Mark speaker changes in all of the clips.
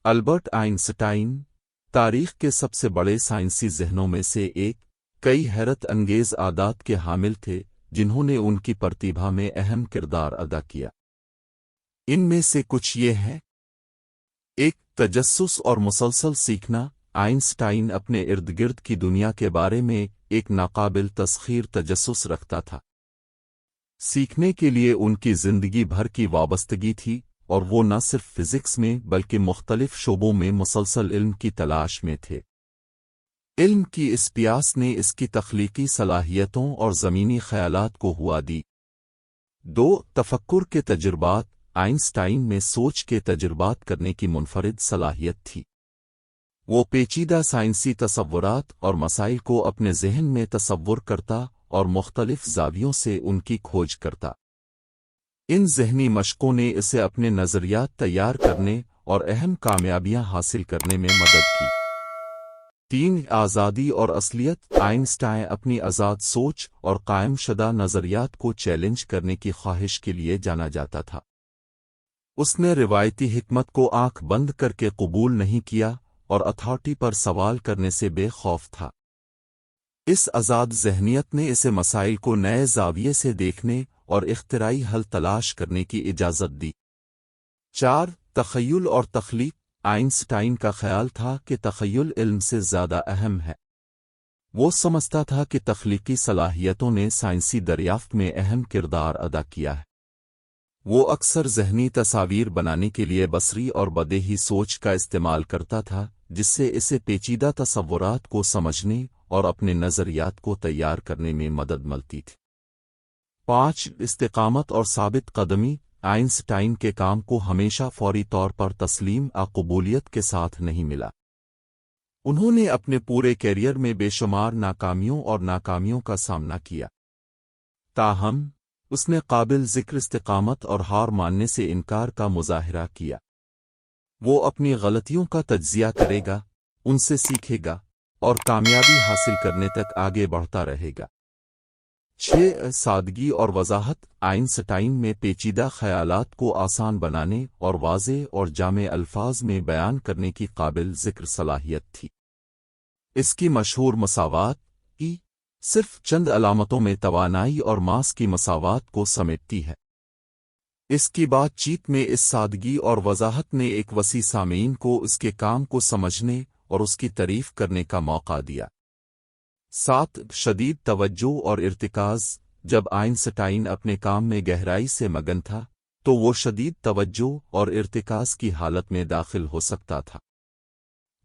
Speaker 1: Albert Einstein تاریخ کے سب سے بڑے سائنسی ذہنوں میں سے ایک، کئی حیرت انگیز عادات کے حامل تھے جنہوں نے ان کی پرتیبھا میں اہم کردار ادا کیا۔ ان میں سے کچھ یہ ہیں: ایک، تجسس اور مسلسل سیکھنا۔ آئنسٹائن اپنے ارد گرد کی دنیا کے بارے میں ایک ناقابل تسخیر تجسس رکھتا تھا۔ سیکھنے کے لیے ان کی زندگی بھر کی وابستگی تھی، اور وہ نہ صرف فزکس میں بلکہ مختلف شعبوں میں مسلسل علم کی تلاش میں تھے۔ علم کی اس پیاس نے اس کی تخلیقی صلاحیتوں اور زمینی خیالات کو ہوا دی۔ دو، تفکر کے تجربات۔ آئنسٹائن میں سوچ کے تجربات کرنے کی منفرد صلاحیت تھی۔ وہ پیچیدہ سائنسی تصورات اور مسائل کو اپنے ذہن میں تصور کرتا اور مختلف زاویوں سے ان کی کھوج کرتا۔ ان ذہنی مشقوں نے اسے اپنے نظریات تیار کرنے اور اہم کامیابیاں حاصل کرنے میں مدد کی۔ تین، آزادی اور اصلیت۔ آئنسٹائن اپنی آزاد سوچ اور قائم شدہ نظریات کو چیلنج کرنے کی خواہش کے لیے جانا جاتا تھا۔ اس نے روایتی حکمت کو آنکھ بند کر کے قبول نہیں کیا اور اتھارٹی پر سوال کرنے سے بے خوف تھا۔ اس آزاد ذہنیت نے اسے مسائل کو نئے زاویے سے دیکھنے اور اختراعی حل تلاش کرنے کی اجازت دی۔ چار، تخیل اور تخلیق۔ آئنسٹائن کا خیال تھا کہ تخیل علم سے زیادہ اہم ہے۔ وہ سمجھتا تھا کہ تخلیقی صلاحیتوں نے سائنسی دریافت میں اہم کردار ادا کیا ہے۔ وہ اکثر ذہنی تصاویر بنانے کے لیے بصری اور بدیہی سوچ کا استعمال کرتا تھا، جس سے اسے پیچیدہ تصورات کو سمجھنے اور اپنے نظریات کو تیار کرنے میں مدد ملتی تھی۔ پانچ، استقامت اور ثابت قدمی۔ آئنسٹائن کے کام کو ہمیشہ فوری طور پر تسلیم قبولیت کے ساتھ نہیں ملا۔ انہوں نے اپنے پورے کیریئر میں بے شمار ناکامیوں اور ناکامیوں کا سامنا کیا۔ تاہم، اس نے قابل ذکر استقامت اور ہار ماننے سے انکار کا مظاہرہ کیا۔ وہ اپنی غلطیوں کا تجزیہ کرے گا، ان سے سیکھے گا اور کامیابی حاصل کرنے تک آگے بڑھتا رہے گا۔ چھ، سادگی اور وضاحت۔ آئنسٹائن میں پیچیدہ خیالات کو آسان بنانے اور واضح اور جامع الفاظ میں بیان کرنے کی قابل ذکر صلاحیت تھی۔ اس کی مشہور مساوات کی صرف چند علامتوں میں توانائی اور ماس کی مساوات کو سمیٹتی ہے۔ اس کی بات چیت میں اس سادگی اور وضاحت نے ایک وسیع سامعین کو اس کے کام کو سمجھنے اور اس کی تعریف کرنے کا موقع دیا۔ سات، شدید توجہ اور ارتکاز۔ جب آئنسٹائن اپنے کام میں گہرائی سے مگن تھا تو وہ شدید توجہ اور ارتکاز کی حالت میں داخل ہو سکتا تھا۔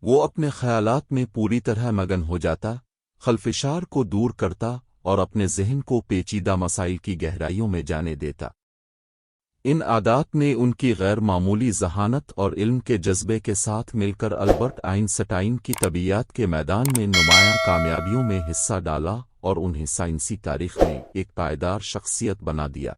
Speaker 1: وہ اپنے خیالات میں پوری طرح مگن ہو جاتا، خلفشار کو دور کرتا اور اپنے ذہن کو پیچیدہ مسائل کی گہرائیوں میں جانے دیتا۔ ان عادات نے ان کی غیر معمولی ذہانت اور علم کے جذبے کے ساتھ مل کر البرٹ آئنسٹائن کی طبیعیات کے میدان میں نمایاں کامیابیوں میں حصہ ڈالا اور انہیں سائنسی تاریخ میں ایک پائیدار شخصیت بنا دیا۔